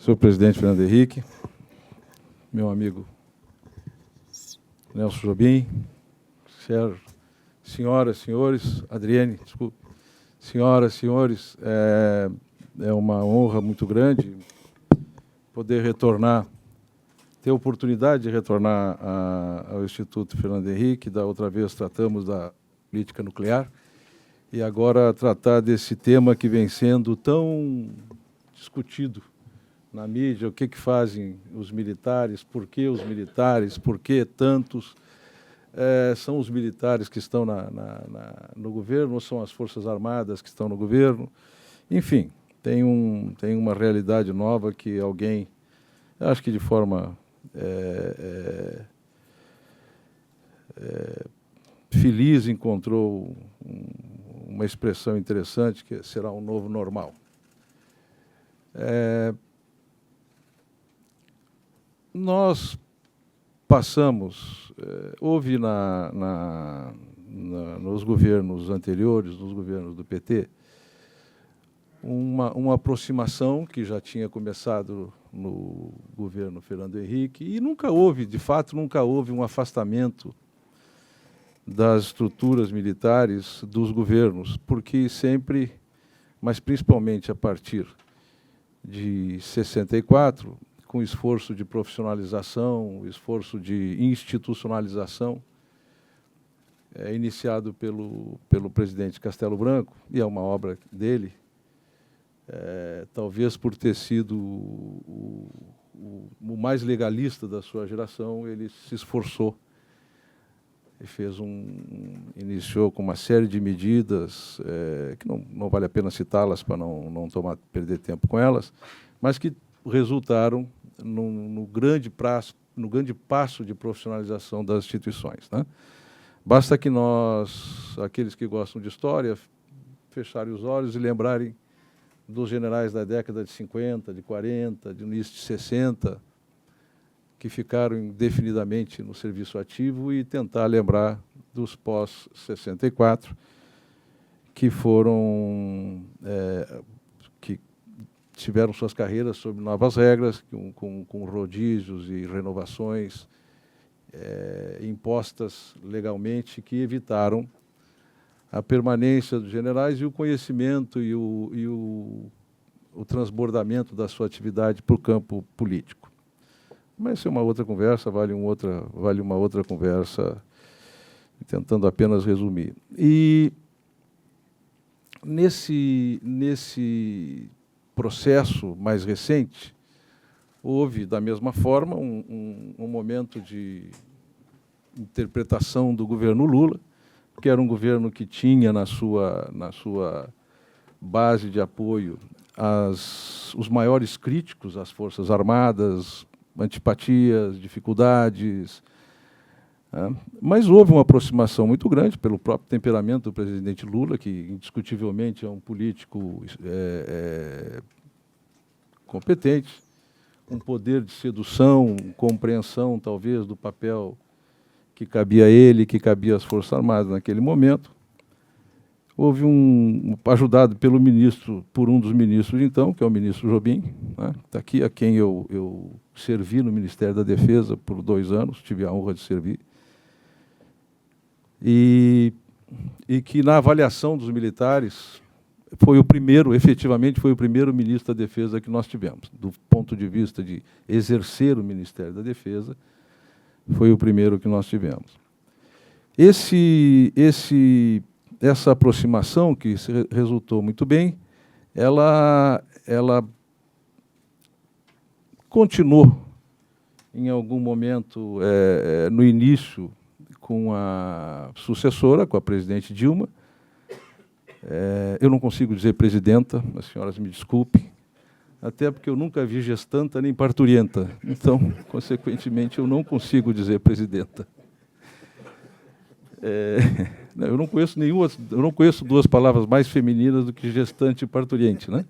Senhor presidente Fernando Henrique, meu amigo Nelson Jobim, Sérgio, senhoras, senhores, Adriane, desculpe, senhoras, senhores, é uma honra muito grande poder retornar, ter a oportunidade de retornar ao Instituto Fernando Henrique. Da outra vez tratamos da política nuclear e agora tratar desse tema que vem sendo tão discutido na mídia. O que fazem os militares, por que tantos? São os militares que estão no governo ou são as Forças Armadas que estão no governo? Enfim, tem uma realidade nova que alguém, acho que de forma feliz, encontrou uma expressão interessante, que será um novo normal. Nós passamos, houve nos governos anteriores, nos governos do PT, uma aproximação que já tinha começado no governo Fernando Henrique, e nunca houve, de fato, nunca houve um afastamento das estruturas militares dos governos, porque sempre, mas principalmente a partir de 64, com esforço de profissionalização, esforço de institucionalização, iniciado pelo presidente Castelo Branco, e é uma obra dele, talvez por ter sido o mais legalista da sua geração, ele se esforçou e iniciou com uma série de medidas, que não vale a pena citá-las para não perder tempo com elas, mas que resultaram no grande passo de profissionalização das instituições, né? Basta que nós, aqueles que gostam de história, fecharem os olhos e lembrarem dos generais da década de 50, de 40, de início de 60, que ficaram indefinidamente no serviço ativo, e tentar lembrar dos pós-64, que tiveram suas carreiras sob novas regras, com rodízios e renovações impostas legalmente, que evitaram a permanência dos generais e o conhecimento e o transbordamento da sua atividade para o campo político. Mas isso é uma outra conversa, vale uma outra conversa, tentando apenas resumir. E nesse processo mais recente, houve, da mesma forma, um momento de interpretação do governo Lula, que era um governo que tinha na sua base de apoio os maiores críticos às Forças Armadas, antipatias, dificuldades, mas houve uma aproximação muito grande pelo próprio temperamento do presidente Lula, que indiscutivelmente é um político competente, um poder de sedução, compreensão, talvez, do papel que cabia a ele, que cabia às Forças Armadas naquele momento. Houve ajudado por um dos ministros, então, que é o ministro Jobim, né, tá aqui, a quem eu servi no Ministério da Defesa por 2 anos, tive a honra de servir, e que, na avaliação dos militares, efetivamente foi o primeiro ministro da Defesa que nós tivemos. Do ponto de vista de exercer o Ministério da Defesa, foi o primeiro que nós tivemos. Essa aproximação, que resultou muito bem, ela continuou em algum momento, no início, com a sucessora, com a presidente Dilma. Eu não consigo dizer presidenta, as senhoras me desculpem, até porque eu nunca vi gestanta nem parturienta, então, consequentemente, eu não consigo dizer presidenta. Eu não conheço 2 palavras mais femininas do que gestante e parturiente, né?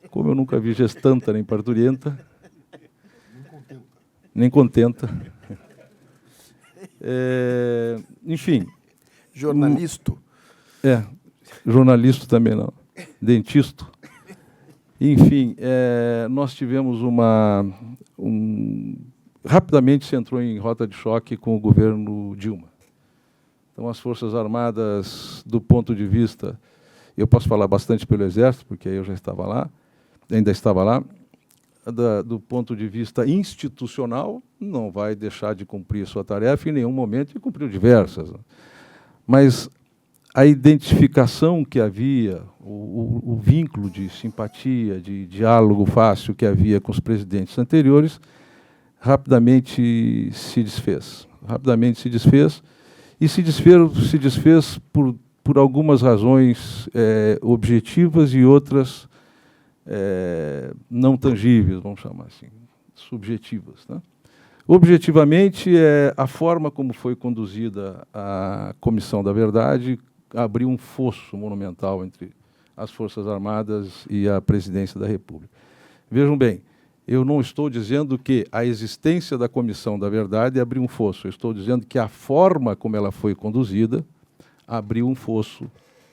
Como eu nunca vi gestanta nem parturienta, nem contenta. Enfim. Jornalisto? Jornalista também não. Dentista. Enfim, nós tivemos rapidamente se entrou em rota de choque com o governo Dilma. Então, as Forças Armadas, do ponto de vista, eu posso falar bastante pelo Exército, porque eu já estava lá, ainda estava lá, do ponto de vista institucional, não vai deixar de cumprir sua tarefa em nenhum momento, e cumpriu diversas. Mas a identificação que havia, o vínculo de simpatia, de diálogo fácil que havia com os presidentes anteriores, rapidamente se desfez. Rapidamente se desfez, e se desfez por algumas razões objetivas e outras não tangíveis, vamos chamar assim, subjetivas, né? Objetivamente, a forma como foi conduzida a Comissão da Verdade abriu um fosso monumental entre as Forças Armadas e a Presidência da República. Vejam bem, eu não estou dizendo que a existência da Comissão da Verdade abriu um fosso, eu estou dizendo que a forma como ela foi conduzida abriu um fosso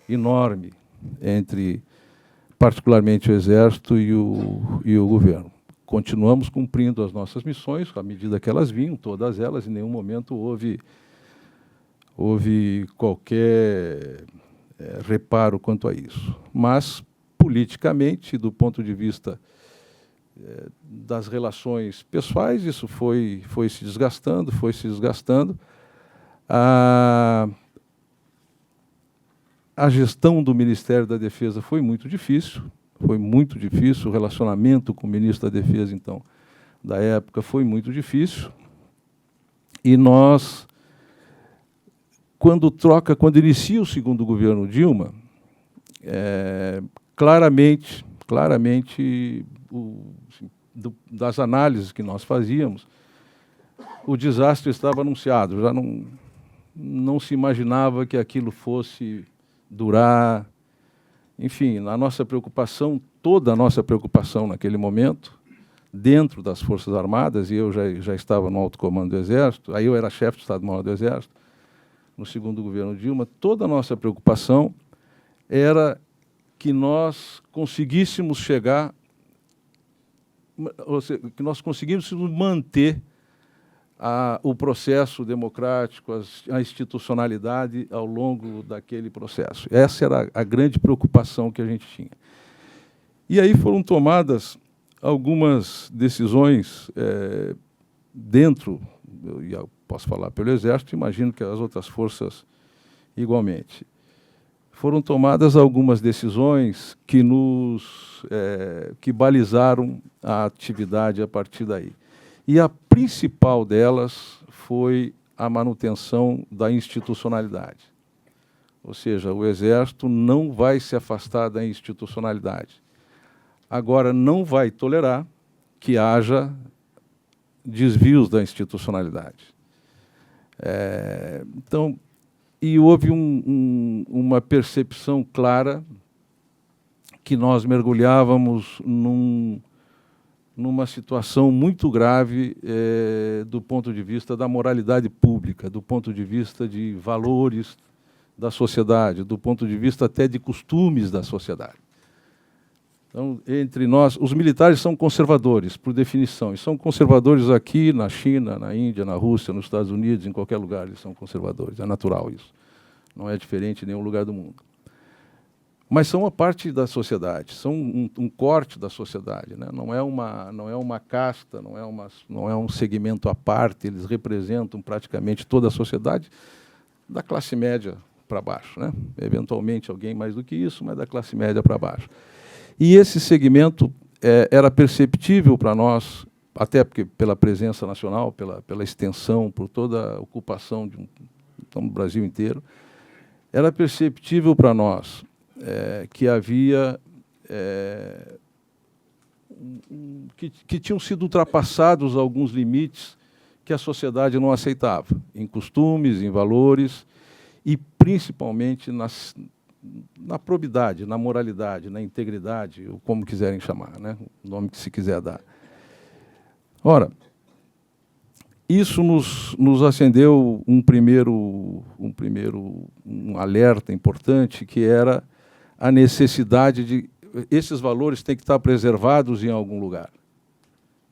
enorme entre, particularmente, o Exército e o governo. Continuamos cumprindo as nossas missões, à medida que elas vinham, todas elas, em nenhum momento houve qualquer reparo quanto a isso. Mas, politicamente, do ponto de vista das relações pessoais, isso foi se desgastando, A gestão do Ministério da Defesa foi muito difícil, o relacionamento com o ministro da Defesa, então, da época, foi muito difícil, e nós, quando inicia o segundo governo Dilma, claramente, das análises que nós fazíamos, o desastre estava anunciado, já não se imaginava que aquilo fosse durar. Enfim, toda a nossa preocupação naquele momento, dentro das Forças Armadas, e eu já estava no alto comando do Exército, aí eu era chefe do Estado-Maior do Exército, no segundo governo Dilma, toda a nossa preocupação era que nós conseguíssemos chegar, ou seja, que nós conseguíssemos manter o processo democrático, a institucionalidade ao longo daquele processo. Essa era a grande preocupação que a gente tinha. E aí foram tomadas algumas decisões dentro, eu posso falar pelo Exército, imagino que as outras forças igualmente. Foram tomadas algumas decisões que balizaram a atividade a partir daí. E a principal delas foi a manutenção da institucionalidade. Ou seja, o Exército não vai se afastar da institucionalidade. Agora, não vai tolerar que haja desvios da institucionalidade. Então, e houve uma percepção clara que nós mergulhávamos numa situação muito grave do ponto de vista da moralidade pública, do ponto de vista de valores da sociedade, do ponto de vista até de costumes da sociedade. Então, entre nós, os militares são conservadores, por definição, e são conservadores aqui na China, na Índia, na Rússia, nos Estados Unidos, em qualquer lugar eles são conservadores, é natural isso. Não é diferente em nenhum lugar do mundo. Mas são uma parte da sociedade, são um corte da sociedade, né? Não é uma casta, não é um segmento à parte, eles representam praticamente toda a sociedade, da classe média para baixo, né? Eventualmente alguém mais do que isso, mas da classe média para baixo. E esse segmento era perceptível para nós, até porque pela presença nacional, pela extensão, por toda a ocupação do Brasil inteiro, era perceptível para nós que havia que tinham sido ultrapassados alguns limites que a sociedade não aceitava, em costumes, em valores e principalmente na probidade, na moralidade, na integridade, ou como quiserem chamar, né? O nome que se quiser dar. Ora, isso nos acendeu um alerta importante, que era a necessidade de esses valores têm que estar preservados em algum lugar.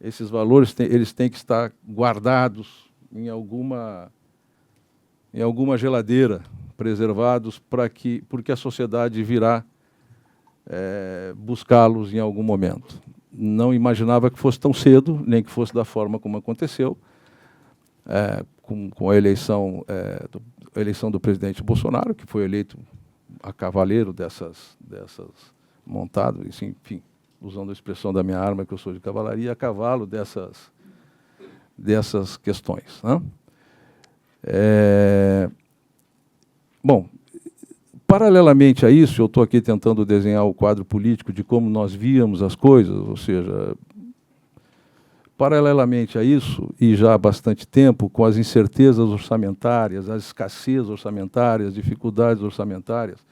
Esses valores eles têm que estar guardados em alguma geladeira, preservados porque a sociedade virá buscá-los em algum momento. Não imaginava que fosse tão cedo, nem que fosse da forma como aconteceu, com a eleição do presidente Bolsonaro, que foi eleito a cavaleiro dessas montado, enfim, usando a expressão da minha arma, que eu sou de cavalaria, a cavalo dessas questões, né? Bom, paralelamente a isso, eu estou aqui tentando desenhar o quadro político de como nós víamos as coisas, ou seja, paralelamente a isso, e já há bastante tempo, com as incertezas orçamentárias, as escassez orçamentárias, dificuldades orçamentárias,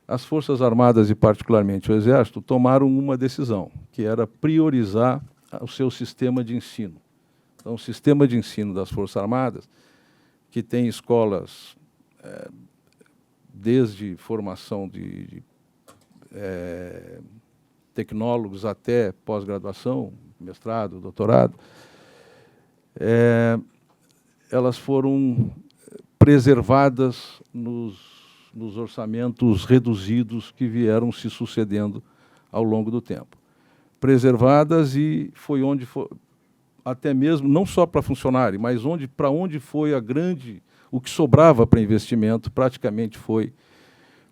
as Forças Armadas, e particularmente o Exército, tomaram uma decisão, que era priorizar o seu sistema de ensino. Então, o sistema de ensino das Forças Armadas, que tem escolas desde formação de tecnólogos até pós-graduação, mestrado, doutorado, elas foram preservadas nos orçamentos reduzidos que vieram se sucedendo ao longo do tempo. Preservadas, e foi onde foi, até mesmo, não só para funcionário, mas para onde foi o que sobrava para investimento, praticamente foi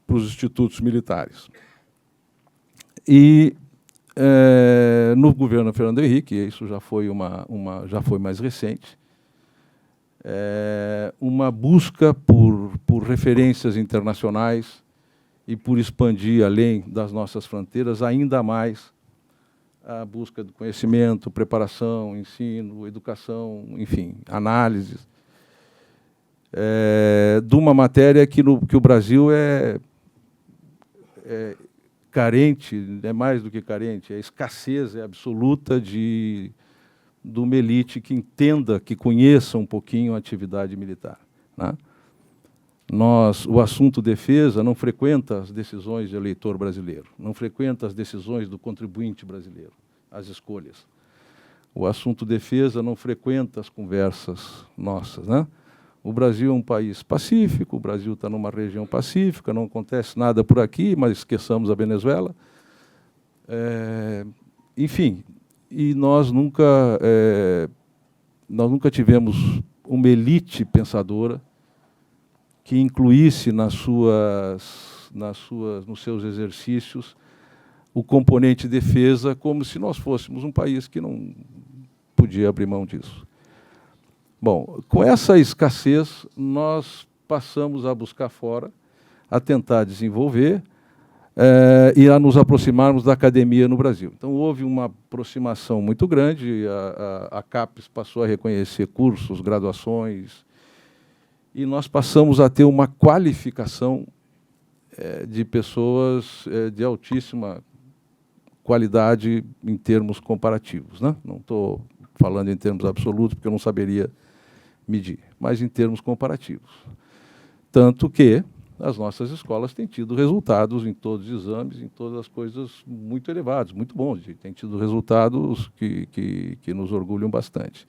para os institutos militares. E no governo Fernando Henrique, isso já foi já foi mais recente, uma busca por referências internacionais e por expandir além das nossas fronteiras ainda mais a busca do conhecimento, preparação, ensino, educação, enfim, análises, de uma matéria que o Brasil é carente, é mais do que carente, a escassez absoluta de uma elite que entenda, que conheça um pouquinho a atividade militar, né? O assunto defesa não frequenta as decisões do eleitor brasileiro, não frequenta as decisões do contribuinte brasileiro, as escolhas. O assunto defesa não frequenta as conversas nossas, né? O Brasil é um país pacífico, o Brasil está numa região pacífica, não acontece nada por aqui, mas esqueçamos a Venezuela. Enfim, e nós nunca tivemos uma elite pensadora que incluísse nos seus exercícios o componente defesa, como se nós fôssemos um país que não podia abrir mão disso. Bom, com essa escassez, nós passamos a buscar fora, a tentar desenvolver e a nos aproximarmos da academia no Brasil. Então, houve uma aproximação muito grande, a CAPES passou a reconhecer cursos, graduações, e nós passamos a ter uma qualificação de pessoas de altíssima qualidade em termos comparativos, né? Não estou falando em termos absolutos, porque eu não saberia medir, mas em termos comparativos. Tanto que as nossas escolas têm tido resultados em todos os exames, em todas as coisas muito elevados, muito bons, têm tido resultados que nos orgulham bastante.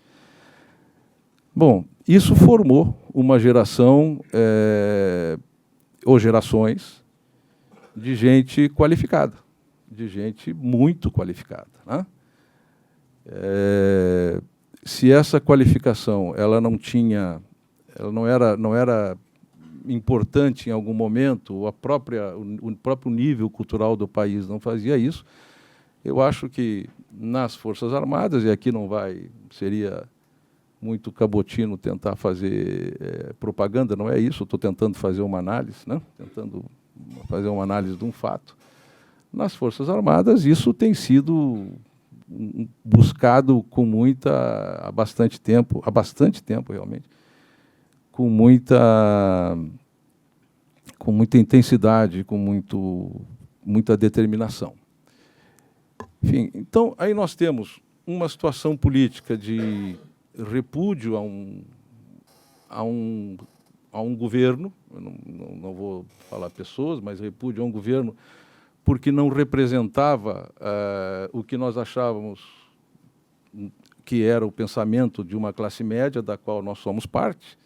Bom, isso formou uma geração, ou gerações, de gente qualificada, de gente muito qualificada, né? Se essa qualificação ela não era importante em algum momento, o próprio nível cultural do país não fazia isso, eu acho que nas Forças Armadas, e aqui seria muito cabotino tentar fazer propaganda, não é isso, estou tentando fazer uma análise, né? Tentando fazer uma análise de um fato. Nas Forças Armadas, isso tem sido buscado há bastante tempo realmente, com muita intensidade, com muita determinação. Enfim, então, aí nós temos uma situação política de repúdio a um governo, eu não vou falar pessoas, mas repúdio a um governo porque não representava o que nós achávamos que era o pensamento de uma classe média, da qual nós somos parte,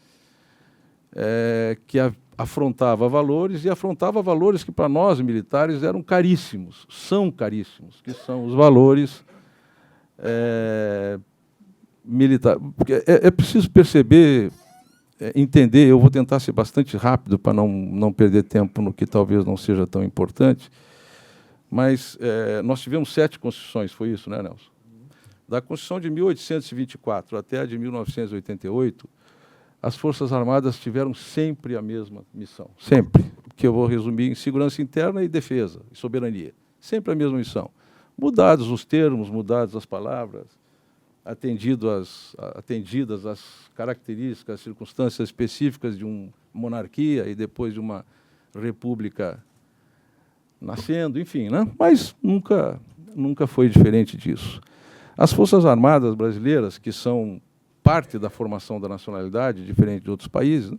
que afrontava valores, e afrontava valores que, para nós, militares, eram caríssimos, são caríssimos, que são os valores militares. É preciso perceber, entender, eu vou tentar ser bastante rápido para não perder tempo no que talvez não seja tão importante, mas nós tivemos 7 constituições, foi isso, né, Nelson? Da Constituição de 1824 até a de 1988, as Forças Armadas tiveram sempre a mesma missão, sempre, que eu vou resumir em segurança interna e defesa, e soberania, sempre a mesma missão. Mudados os termos, mudadas as palavras, atendidas as características, as circunstâncias específicas de uma monarquia e depois de uma república nascendo, enfim, né? Mas nunca foi diferente disso. As Forças Armadas brasileiras, que são parte da formação da nacionalidade, diferente de outros países, né,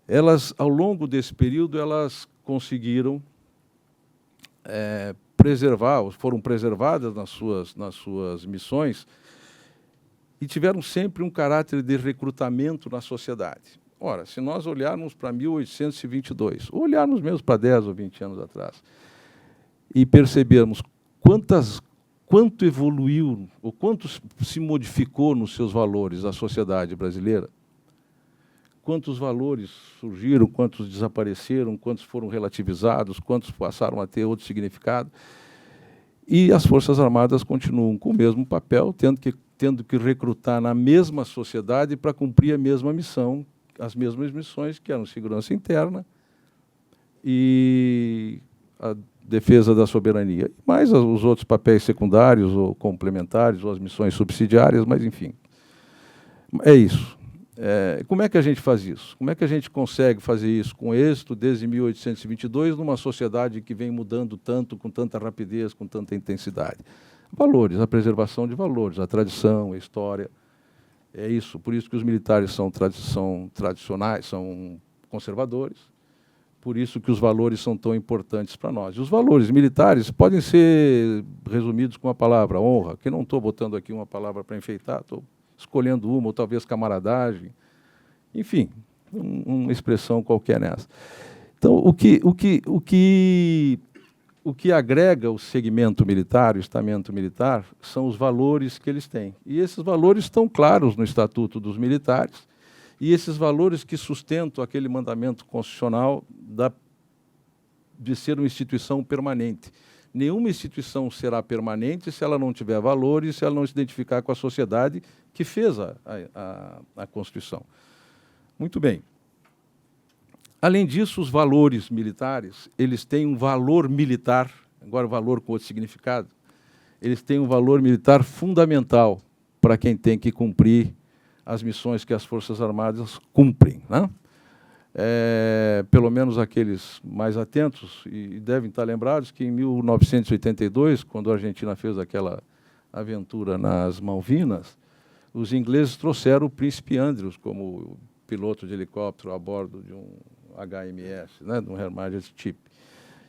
elas, ao longo desse período, elas conseguiram foram preservadas nas suas missões e tiveram sempre um caráter de recrutamento na sociedade. Ora, se nós olharmos para 1822, ou olharmos mesmo para 10 ou 20 anos atrás, e percebermos quanto evoluiu, ou quanto se modificou nos seus valores a sociedade brasileira, quantos valores surgiram, quantos desapareceram, quantos foram relativizados, quantos passaram a ter outro significado, e as Forças Armadas continuam com o mesmo papel, tendo que recrutar na mesma sociedade para cumprir a mesma missão, as mesmas missões, que eram segurança interna e a defesa da soberania, mais os outros papéis secundários ou complementares, ou as missões subsidiárias, mas, enfim, é isso. Como é que a gente faz isso? Como é que a gente consegue fazer isso com êxito desde 1822, numa sociedade que vem mudando tanto, com tanta rapidez, com tanta intensidade? Valores, a preservação de valores, a tradição, a história, é isso. Por isso que os militares são tradicionais, são conservadores, por isso que os valores são tão importantes para nós. E os valores militares podem ser resumidos com a palavra honra, que não estou botando aqui uma palavra para enfeitar, estou escolhendo uma, ou talvez camaradagem, enfim, uma expressão qualquer nessa. Então, o que agrega o segmento militar, o estamento militar, são os valores que eles têm. E esses valores estão claros no Estatuto dos Militares, e esses valores que sustentam aquele mandamento constitucional de ser uma instituição permanente. Nenhuma instituição será permanente se ela não tiver valores, se ela não se identificar com a sociedade que fez a Constituição. Muito bem. Além disso, os valores militares, eles têm um valor militar, agora valor com outro significado, eles têm um valor militar fundamental para quem tem que cumprir as missões que as Forças Armadas cumprem, né? Pelo menos aqueles mais atentos, e devem estar lembrados que em 1982, quando a Argentina fez aquela aventura nas Malvinas, os ingleses trouxeram o Príncipe Andrews como piloto de helicóptero a bordo de um HMS, né, de um Her Majesty's Ship,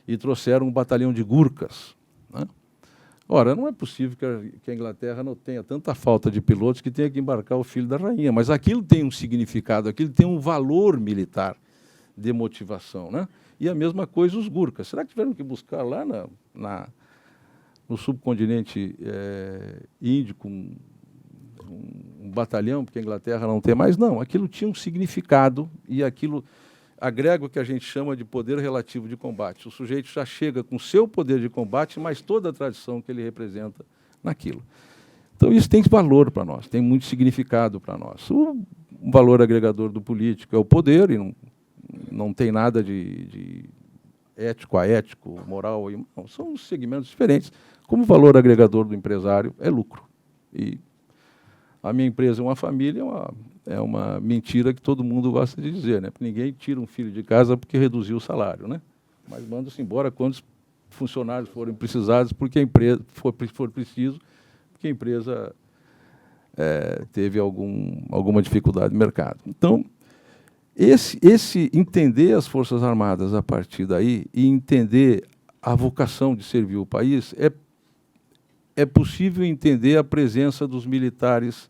e trouxeram um batalhão de Gurkhas, né? Ora, não é possível que a Inglaterra não tenha tanta falta de pilotos que tenha que embarcar o filho da rainha, mas aquilo tem um significado, aquilo tem um valor militar de motivação, né? E a mesma coisa os Gurkhas. Será que tiveram que buscar lá no subcontinente índico um batalhão, porque a Inglaterra não tem mais? Não, aquilo tinha um significado e aquilo agrega o que a gente chama de poder relativo de combate. O sujeito já chega com seu poder de combate, mas toda a tradição que ele representa naquilo. Então, isso tem valor para nós, tem muito significado para nós. O valor agregador do político é o poder, e não tem nada de ético a ético, moral, não, são segmentos diferentes. Como o valor agregador do empresário é lucro. E a minha empresa é uma família, é uma mentira que todo mundo gosta de dizer, né? Ninguém tira um filho de casa porque reduziu o salário, né? Mas manda-se embora quantos funcionários forem precisados, porque a empresa for preciso, porque a empresa teve alguma dificuldade no mercado. Então, esse entender as Forças Armadas a partir daí e entender a vocação de servir o país, é possível entender a presença dos militares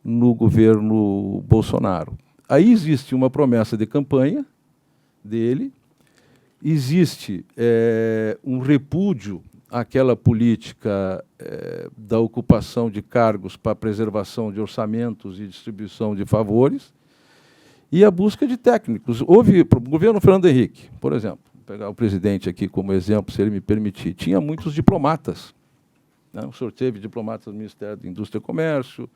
no governo Bolsonaro. Aí existe uma promessa de campanha dele, existe um repúdio àquela política da ocupação de cargos para preservação de orçamentos e distribuição de favores, e a busca de técnicos. Houve, o governo Fernando Henrique, por exemplo, vou pegar o presidente aqui como exemplo, se ele me permitir, tinha muitos diplomatas. O senhor teve diplomatas no Ministério da Indústria e Comércio,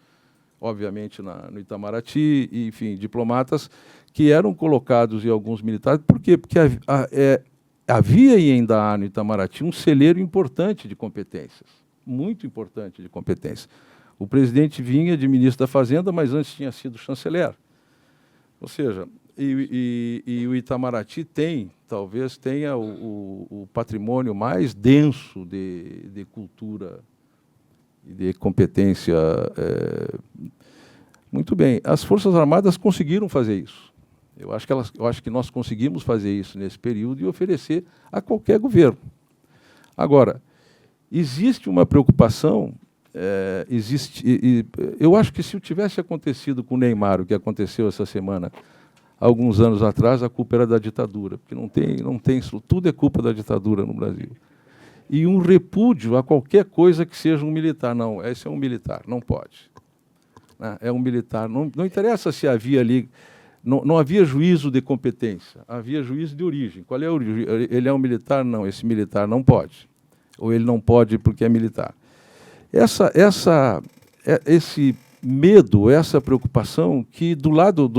obviamente no Itamaraty, e, enfim, diplomatas que eram colocados em alguns militares. Por quê? Porque havia e ainda há no Itamaraty um celeiro importante de competências, muito importante de competências. O presidente vinha de ministro da Fazenda, mas antes tinha sido chanceler. Ou seja, e o Itamaraty talvez tenha o patrimônio mais denso de cultura e de competência. Muito bem, as Forças Armadas conseguiram fazer isso. Eu acho que nós conseguimos fazer isso nesse período e oferecer a qualquer governo. Agora, existe uma preocupação, eu acho que se tivesse acontecido com o Neymar, o que aconteceu essa semana, alguns anos atrás, a culpa era da ditadura, porque não tem isso, tudo é culpa da ditadura no Brasil. E um repúdio a qualquer coisa que seja um militar. Não, esse é um militar, não pode. É um militar, não interessa se havia ali, não havia juízo de competência, havia juízo de origem. Qual é a origem? Ele é um militar? Não, esse militar não pode. Ou ele não pode porque é militar. Esse medo, essa preocupação que do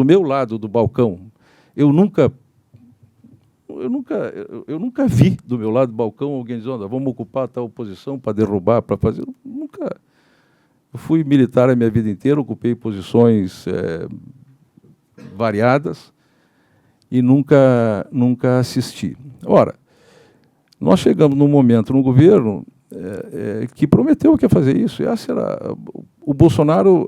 meu lado do balcão, eu nunca vi do meu lado do balcão alguém dizendo: vamos ocupar tal posição para derrubar, para fazer. Nunca. Eu fui militar a minha vida inteira, ocupei posições variadas e nunca assisti. Ora, nós chegamos num momento no governo que prometeu que ia fazer isso. Essa era, o Bolsonaro,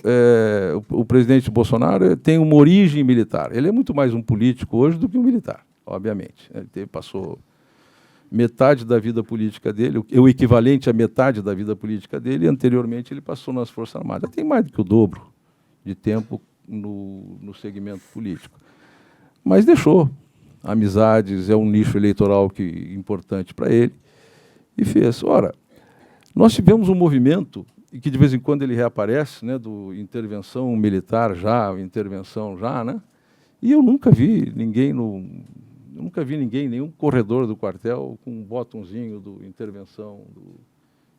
o presidente Bolsonaro tem uma origem militar. Ele é muito mais um político hoje do que um militar, obviamente. Ele passou metade da vida política dele, o equivalente à metade da vida política dele, e anteriormente ele passou nas Forças Armadas. Tem mais do que o dobro de tempo no segmento político. Mas deixou. Amizades, é um nicho eleitoral importante para ele, e fez. Ora, nós tivemos um movimento, e que de vez em quando ele reaparece, né, do intervenção militar já, né? E eu nunca vi ninguém nenhum corredor do quartel com um botãozinho do intervenção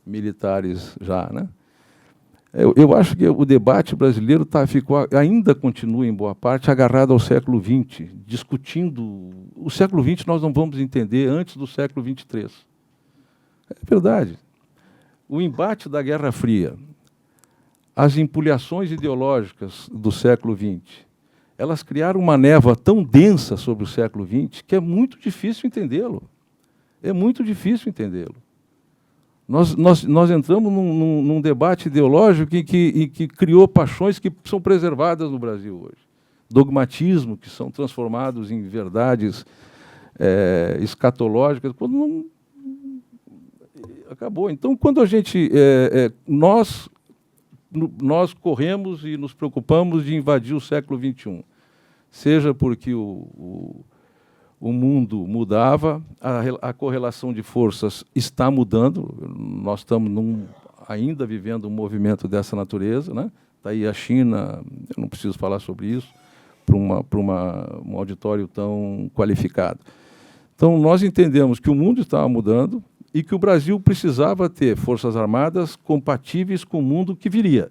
militares já, né? Eu acho que o debate brasileiro ainda continua, em boa parte, agarrado ao século XX, discutindo. O século XX nós não vamos entender antes do século XXIII. É verdade. O embate da Guerra Fria, as empulhações ideológicas do século XX, elas criaram uma névoa tão densa sobre o século XX que é muito difícil entendê-lo. É muito difícil entendê-lo. Nós entramos num debate ideológico que criou paixões que são preservadas no Brasil hoje. Dogmatismo que são transformados em verdades escatológicas, quando não acabou. Então, quando a gente nós corremos e nos preocupamos de invadir o século XXI, seja porque o mundo mudava, a correlação de forças está mudando, nós estamos ainda vivendo um movimento dessa natureza, né? Está aí a China, eu não preciso falar sobre isso, para um auditório tão qualificado. Então, nós entendemos que o mundo estava mudando e que o Brasil precisava ter forças armadas compatíveis com o mundo que viria.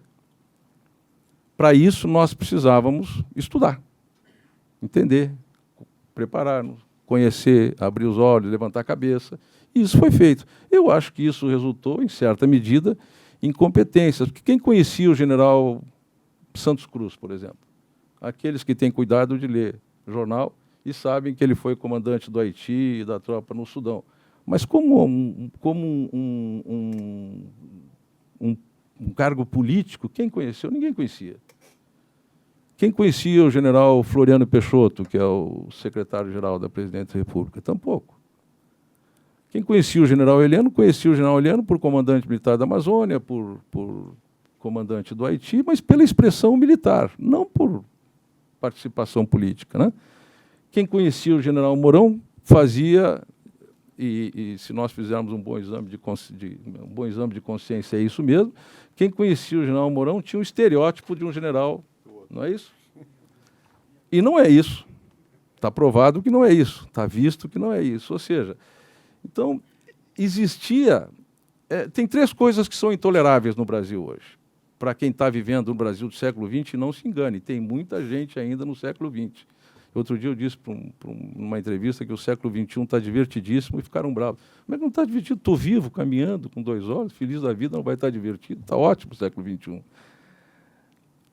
Para isso, nós precisávamos estudar, entender, preparar-nos, conhecer, abrir os olhos, levantar a cabeça. E isso foi feito. Eu acho que isso resultou, em certa medida, em competências. Porque quem conhecia o general Santos Cruz, por exemplo? Aqueles que têm cuidado de ler jornal e sabem que ele foi comandante do Haiti e da tropa no Sudão. Mas como um cargo político, quem conheceu? Ninguém conhecia. Quem conhecia o general Floriano Peixoto, que é o secretário-geral da Presidência da República? Tampouco. Quem conhecia o general Heleno por comandante militar da Amazônia, por comandante do Haiti, mas pela expressão militar, não por participação política, né? Quem conhecia o general Mourão fazia, e se nós fizermos um bom exame de consciência, é isso mesmo, quem conhecia o general Mourão tinha um estereótipo de um general, não é isso? E não é isso. Está provado que não é isso, está visto que não é isso. Ou seja, então, existia... tem três coisas que são intoleráveis no Brasil hoje. Para quem está vivendo no Brasil do século XX, não se engane, tem muita gente ainda no século XX. Outro dia eu disse para uma entrevista que o século XXI está divertidíssimo e ficaram bravos. Como é que não está divertido? Estou vivo, caminhando, com 2 olhos, feliz da vida, não vai estar divertido. Está ótimo o século XXI.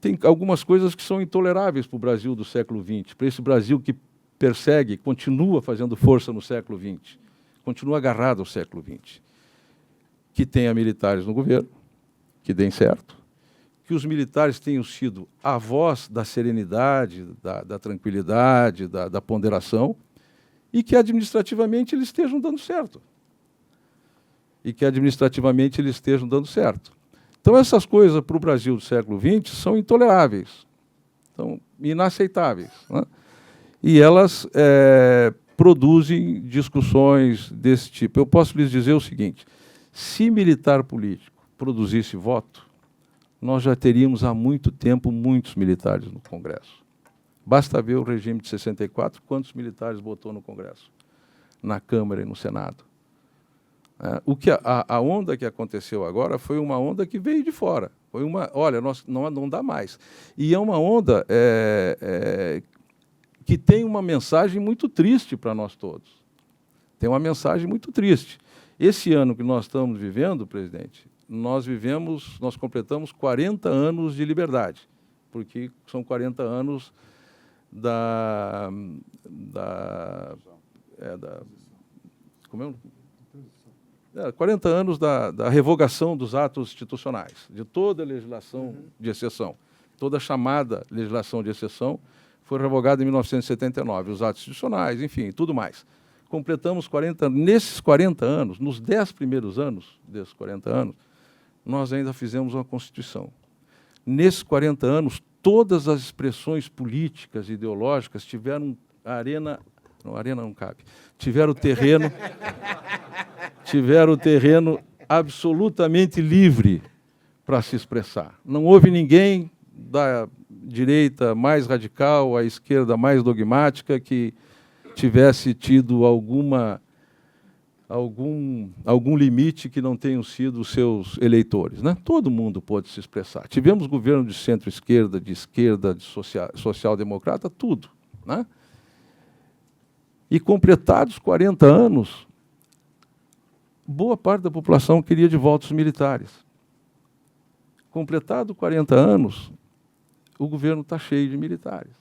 Tem algumas coisas que são intoleráveis para o Brasil do século XX, para esse Brasil que persegue, continua fazendo força no século XX, continua agarrado ao século XX. Que tenha militares no governo, que deem certo, que os militares tenham sido a voz da serenidade, da tranquilidade, da ponderação, e que administrativamente eles estejam dando certo. Então, essas coisas para o Brasil do século XX são intoleráveis, são inaceitáveis, né? E elas produzem discussões desse tipo. Eu posso lhes dizer o seguinte: se militar político produzisse voto, nós já teríamos há muito tempo muitos militares no Congresso. Basta ver o regime de 64, quantos militares botou no Congresso, na Câmara e no Senado. A onda que aconteceu agora foi uma onda que veio de fora. Foi uma, olha, não dá mais. E é uma onda que tem uma mensagem muito triste para nós todos. Tem uma mensagem muito triste. Esse ano que nós estamos vivendo, presidente, nós completamos 40 anos de liberdade, porque são 40 anos como é? 40 anos da revogação dos atos institucionais, de toda a legislação de exceção. Toda a chamada legislação de exceção foi revogada em 1979, os atos institucionais, enfim, tudo mais. Completamos 40 anos. Nesses 40 anos, nos 10 primeiros anos desses 40 anos, nós ainda fizemos uma Constituição. Nesses 40 anos, todas as expressões políticas e ideológicas tiveram arena não cabe, tiveram o terreno absolutamente livre para se expressar. Não houve ninguém da direita mais radical, à esquerda mais dogmática, que tivesse tido algum limite que não tenham sido os seus eleitores, né? Todo mundo pôde se expressar. Tivemos governo de centro-esquerda, de social-democrata, tudo, né? E completados 40 anos, boa parte da população queria de volta os militares. Completado 40 anos, o governo está cheio de militares.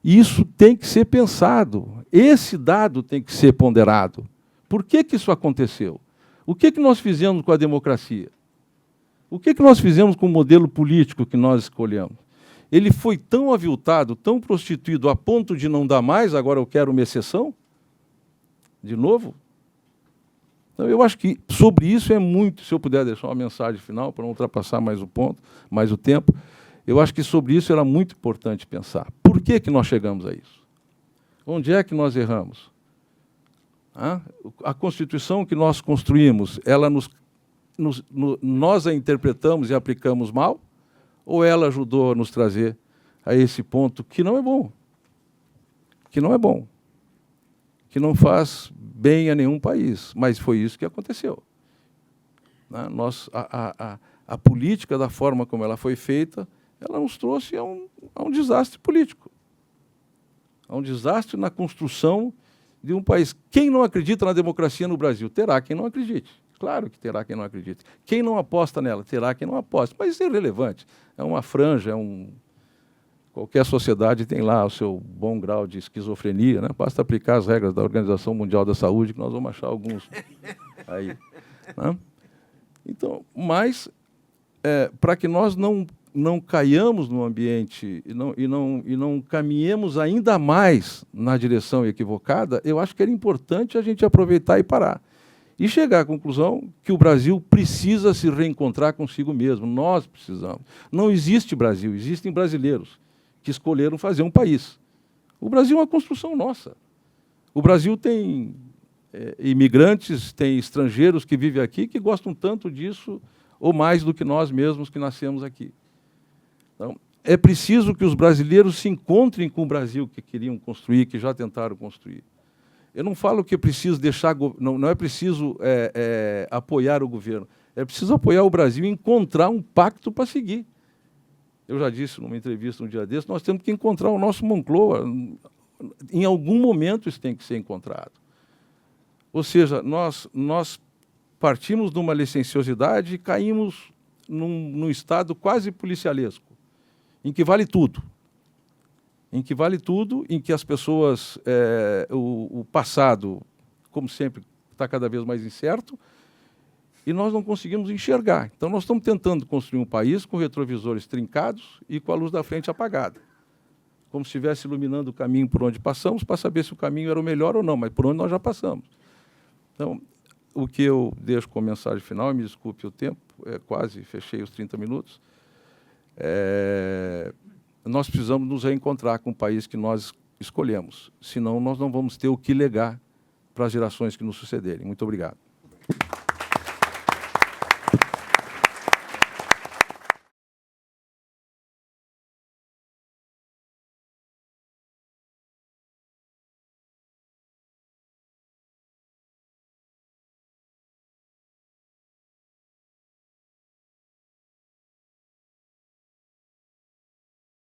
E isso tem que ser pensado, esse dado tem que ser ponderado. Por que isso aconteceu? O que nós fizemos com a democracia? O que nós fizemos com o modelo político que nós escolhemos? Ele foi tão aviltado, tão prostituído, a ponto de não dar mais, agora eu quero uma exceção? De novo? Então, eu acho que sobre isso é muito, se eu puder deixar uma mensagem final, para não ultrapassar mais o tempo, eu acho que sobre isso era muito importante pensar. Por que nós chegamos a isso? Onde é que nós erramos? A Constituição que nós construímos, nós a interpretamos e aplicamos mal? Ou ela ajudou a nos trazer a esse ponto que não é bom? Que não é bom. Que não faz bem a nenhum país. Mas foi isso que aconteceu. A política, da forma como ela foi feita, ela nos trouxe a um desastre político. A um desastre na construção de um país. Quem não acredita na democracia no Brasil? Terá quem não acredite. Claro que terá quem não acredite. Quem não aposta nela? Terá quem não aposte. Mas isso é irrelevante. É uma franja, qualquer sociedade tem lá o seu bom grau de esquizofrenia, né? Basta aplicar as regras da Organização Mundial da Saúde, que nós vamos achar alguns aí, né? Então, mas, para que nós não caiamos no ambiente e não caminhemos ainda mais na direção equivocada, eu acho que era importante a gente aproveitar e parar. e chegar à conclusão que o Brasil precisa se reencontrar consigo mesmo. Nós precisamos. Não existe Brasil, existem brasileiros que escolheram fazer um país. O Brasil é uma construção nossa. O Brasil tem imigrantes, tem estrangeiros que vivem aqui que gostam tanto disso ou mais do que nós mesmos que nascemos aqui. Então, é preciso que os brasileiros se encontrem com o Brasil que queriam construir, que já tentaram construir. Eu não falo que é preciso deixar, não é preciso apoiar o governo, é preciso apoiar o Brasil e encontrar um pacto para seguir. Eu já disse numa entrevista um dia desse, nós temos que encontrar o nosso Moncloa. Em algum momento isso tem que ser encontrado. Ou seja, nós partimos de uma licenciosidade e caímos num estado quase policialesco, em que vale tudo. Em que as pessoas, o passado, como sempre, está cada vez mais incerto, e nós não conseguimos enxergar. Então, nós estamos tentando construir um país com retrovisores trincados e com a luz da frente apagada, como se estivesse iluminando o caminho por onde passamos, para saber se o caminho era o melhor ou não, mas por onde nós já passamos. Então, o que eu deixo como mensagem final, e me desculpe o tempo, quase fechei os 30 minutos, nós precisamos nos reencontrar com o país que nós escolhemos, senão nós não vamos ter o que legar para as gerações que nos sucederem. Muito obrigado.